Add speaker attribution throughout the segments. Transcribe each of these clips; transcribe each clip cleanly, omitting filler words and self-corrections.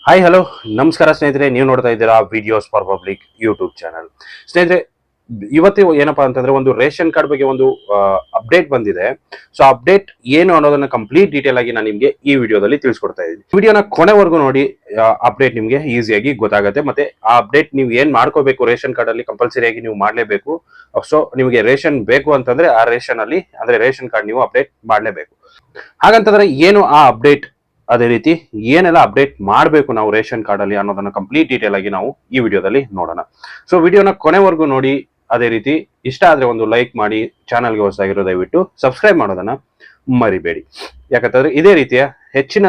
Speaker 1: Hi hello ನಮಸ್ಕಾರ ಸ್ನೇಹಿತರೆ, ನೀವು ನೋಡ್ತಾ ಇದ್ದೀರಾ videos for public YouTube channel. ಸ್ನೇಹಿತರೆ, ಇವತ್ತು ಏನಪ್ಪಾ ಅಂತಂದ್ರೆ ಒಂದು ರೇಷನ್ ಕಾರ್ಡ್ ಬಗ್ಗೆ ಒಂದು ಅಪ್ಡೇಟ್ ಬಂದಿದೆ. ಸೊ ಅಪ್ಡೇಟ್ ಏನು ಅನ್ನೋದನ್ನ ಕಂಪ್ಲೀಟ್ ಡೀಟೇಲ್ ಆಗಿ ನಾನು ನಿಮ್ಗೆ ಈ ವಿಡಿಯೋದಲ್ಲಿ ತಿಳಿಸ್ಕೊಡ್ತಾ ಇದ್ದೀನಿ. ವಿಡಿಯೋನ ಕೊನೆವರೆಗೂ ನೋಡಿ, ಅಪ್ಡೇಟ್ ನಿಮ್ಗೆ ಈಸಿಯಾಗಿ ಗೊತ್ತಾಗುತ್ತೆ. ಮತ್ತೆ ಆ ಅಪ್ಡೇಟ್ ನೀವು ಏನ್ ಮಾಡ್ಕೋಬೇಕು ರೇಷನ್ ಕಾರ್ಡ್ ಅಲ್ಲಿ ಕಂಪಲ್ಸರಿ ಆಗಿ ನೀವು ಮಾಡ್ಲೇಬೇಕು. ಸೊ ನಿಮಗೆ ರೇಷನ್ ಬೇಕು ಅಂತಂದ್ರೆ ಆ ರೇಷನ್ ಅಲ್ಲಿ ಅಂದ್ರೆ ರೇಷನ್ ಕಾರ್ಡ್ ನೀವು ಅಪ್ಡೇಟ್ ಮಾಡ್ಲೇಬೇಕು. ಹಾಗಂತಂದ್ರೆ ಏನು ಆ ಅಪ್ಡೇಟ್, ಅದೇ ರೀತಿ ಏನೆಲ್ಲ ಅಪ್ಡೇಟ್ ಮಾಡಬೇಕು ನಾವು ರೇಷನ್ ಕಾರ್ಡ್ ಅಲ್ಲಿ ಅನ್ನೋದನ್ನ ಕಂಪ್ಲೀಟ್ ಡೀಟೇಲ್ ಆಗಿ ನಾವು ಈ ವಿಡಿಯೋದಲ್ಲಿ ನೋಡೋಣ. ಸೊ ವಿಡಿಯೋನ ಕೊನೆವರೆಗೂ ನೋಡಿ. ಅದೇ ರೀತಿ ಇಷ್ಟ ಆದ್ರೆ ಒಂದು ಲೈಕ್ ಮಾಡಿ, ಚಾನಲ್ಗೆ ಹೊಸದಾಗಿರೋ ದಯವಿಟ್ಟು ಸಬ್ಸ್ಕ್ರೈಬ್ ಮಾಡೋದನ್ನ ಮರಿಬೇಡಿ. ಯಾಕಂತಂದ್ರೆ ಇದೇ ರೀತಿಯ ಹೆಚ್ಚಿನ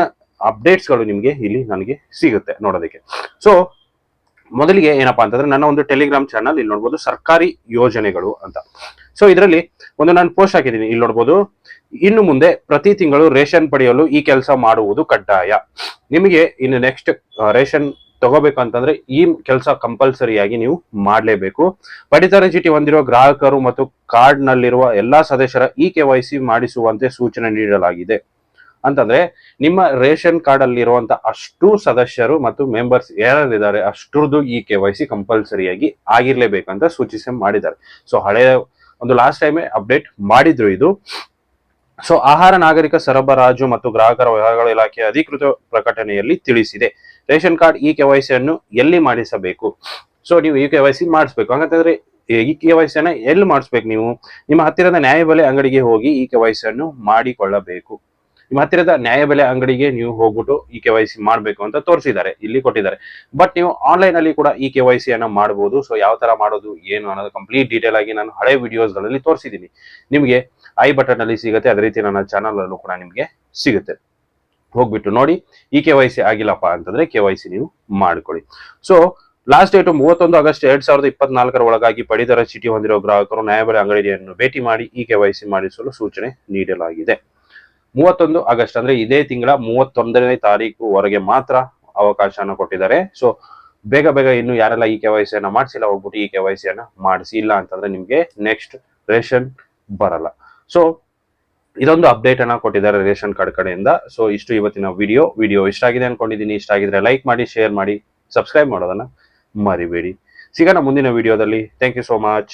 Speaker 1: ಅಪ್ಡೇಟ್ಸ್ ಗಳು ನಿಮ್ಗೆ ಇಲ್ಲಿ ನನಗೆ ಸಿಗುತ್ತೆ ನೋಡೋದಕ್ಕೆ. ಸೊ ಮೊದಲಿಗೆ ಏನಪ್ಪಾ ಅಂತಂದ್ರೆ ನನ್ನ ಒಂದು ಟೆಲಿಗ್ರಾಮ್ ಚಾನಲ್ ಇಲ್ಲಿ ನೋಡ್ಬೋದು, ಸರ್ಕಾರಿ ಯೋಜನೆಗಳು ಅಂತ. ಸೊ ಇದರಲ್ಲಿ ಒಂದು ನಾನು ಪೋಸ್ಟ್ ಹಾಕಿದ್ದೀನಿ, ಇಲ್ಲಿ ನೋಡ್ಬೋದು. ಇನ್ನು ಮುಂದೆ ಪ್ರತಿ ತಿಂಗಳು ರೇಷನ್ ಪಡೆಯಲು ಈ ಕೆಲಸ ಮಾಡುವುದು ಕಡ್ಡಾಯ. ನಿಮಗೆ ಇನ್ನು ನೆಕ್ಸ್ಟ್ ರೇಷನ್ ತಗೋಬೇಕಂತಂದ್ರೆ ಈ ಕೆಲಸ ಕಂಪಲ್ಸರಿಯಾಗಿ ನೀವು ಮಾಡಲೇಬೇಕು. ಪಡಿತರ ಚೀಟಿ ಹೊಂದಿರುವ ಗ್ರಾಹಕರು ಮತ್ತು ಕಾರ್ಡ್ ನಲ್ಲಿರುವ ಎಲ್ಲಾ ಸದಸ್ಯರ KYC ಮಾಡಿಸುವಂತೆ ಸೂಚನೆ ನೀಡಲಾಗಿದೆ. ಅಂತಂದ್ರೆ ನಿಮ್ಮ ರೇಷನ್ ಕಾರ್ಡ್ ಅಲ್ಲಿ ಇರುವಂತ ಅಷ್ಟು ಸದಸ್ಯರು ಮತ್ತು ಮೆಂಬರ್ಸ್ ಯಾರಿದ್ದಾರೆ ಅಷ್ಟರದ್ದು KYC ಕಂಪಲ್ಸರಿಯಾಗಿ ಆಗಿರ್ಲೇಬೇಕಂತ ಸೂಚಿಸಿ ಮಾಡಿದ್ದಾರೆ. ಸೊ ಹಳೆಯ ಒಂದು ಲಾಸ್ಟ್ ಟೈಮ್ ಅಪ್ಡೇಟ್ ಮಾಡಿದ್ರು ಇದು. ಸೊ ಆಹಾರ ನಾಗರಿಕ ಸರಬರಾಜು ಮತ್ತು ಗ್ರಾಹಕರ ವ್ಯವಹಾರಗಳ ಇಲಾಖೆಯ ಅಧಿಕೃತ ಪ್ರಕಟಣೆಯಲ್ಲಿ ತಿಳಿಸಿದೆ. ರೇಷನ್ ಕಾರ್ಡ್ KYC ಅನ್ನು ಎಲ್ಲಿ ಮಾಡಿಸಬೇಕು? ಸೊ ನೀವು KYC ಮಾಡಿಸ್ಬೇಕು. ಹಾಗಂತಂದ್ರೆ KYC ಅನ್ನ ಎಲ್ಲಿ ಮಾಡಿಸ್ಬೇಕು? ನೀವು ನಿಮ್ಮ ಹತ್ತಿರದ ನ್ಯಾಯಬೆಲೆ ಅಂಗಡಿಗೆ ಹೋಗಿ KYC ಅನ್ನು ಮಾಡಿಕೊಳ್ಳಬೇಕು. ನಿಮ್ಮ ಹತ್ತಿರದ ನ್ಯಾಯಬೆಲೆ ಅಂಗಡಿಗೆ ನೀವು ಹೋಗ್ಬಿಟ್ಟು KYC ಮಾಡಬೇಕು ಅಂತ ತೋರಿಸಿದ್ದಾರೆ, ಇಲ್ಲಿ ಕೊಟ್ಟಿದ್ದಾರೆ. ಬಟ್ ನೀವು ಆನ್ಲೈನ್ ಅಲ್ಲಿ ಕೂಡ KYC ಅನ್ನ ಮಾಡಬಹುದು. ಸೊ ಯಾವ ತರ ಮಾಡೋದು ಏನು ಅನ್ನೋದು ಕಂಪ್ಲೀಟ್ ಡೀಟೇಲ್ ಆಗಿ ನಾನು ಹಳೆ ವಿಡಿಯೋಸ್ ಗಳಲ್ಲಿ ತೋರಿಸಿದ್ದೀನಿ. ನಿಮಗೆ ಐ ಬಟನ್ ಅಲ್ಲಿ ಸಿಗುತ್ತೆ, ಅದೇ ರೀತಿ ನನ್ನ ಚಾನಲ್ ಅಲ್ಲೂ ಕೂಡ ನಿಮ್ಗೆ ಸಿಗುತ್ತೆ. ಹೋಗ್ಬಿಟ್ಟು ನೋಡಿ. KYC ಆಗಿಲ್ಲಪ್ಪ ಅಂತಂದ್ರೆ KYC ನೀವು ಮಾಡ್ಕೊಳ್ಳಿ. ಸೊ ಲಾಸ್ಟ್ ಡೇಟ್ 31 ಆಗಸ್ಟ್ 2024 ಒಳಗಾಗಿ ಪಡಿತರ ಚೀಟಿ ಹೊಂದಿರುವ ಗ್ರಾಹಕರು ನ್ಯಾಯಬೆಲೆ ಅಂಗಡಿಯನ್ನು ಭೇಟಿ ಮಾಡಿ KYC ಮಾಡಿಸಲು ಸೂಚನೆ ನೀಡಲಾಗಿದೆ. 31 ಆಗಸ್ಟ್ ಅಂದ್ರೆ ಇದೇ ತಿಂಗಳ 31ನೇ ತಾರೀಕುವರೆಗೆ ಮಾತ್ರ ಅವಕಾಶನ ಕೊಟ್ಟಿದ್ದಾರೆ. ಸೊ ಬೇಗ ಬೇಗ ಇನ್ನು ಯಾರೆಲ್ಲ KYC ಅನ್ನ ಮಾಡಿಸಿಲ್ಲ ಹೋಗ್ಬಿಟ್ಟು KYC ಅನ್ನ ಮಾಡಿಸಿ. ಇಲ್ಲ ಅಂತಂದ್ರೆ ನಿಮ್ಗೆ ನೆಕ್ಸ್ಟ್ ರೇಷನ್ ಬರಲ್ಲ. ಸೊ ಇದೊಂದು ಅಪ್ಡೇಟ್ ಅನ್ನ ಕೊಟ್ಟಿದ್ದಾರೆ ರೇಷನ್ ಕಾರ್ಡ್ ಕಡೆಯಿಂದ. ಸೊ ಇಷ್ಟು ಇವತ್ತಿನ ವಿಡಿಯೋ ಇಷ್ಟ ಆಗಿದೆ ಅನ್ಕೊಂಡಿದ್ದೀನಿ. ಇಷ್ಟ ಆಗಿದ್ರೆ ಲೈಕ್ ಮಾಡಿ, ಶೇರ್ ಮಾಡಿ, ಸಬ್ಸ್ಕ್ರೈಬ್ ಮಾಡೋದನ್ನ ಮರಿಬೇಡಿ. ಸಿಗೋಣ ಮುಂದಿನ ವಿಡಿಯೋದಲ್ಲಿ. Thank you so much.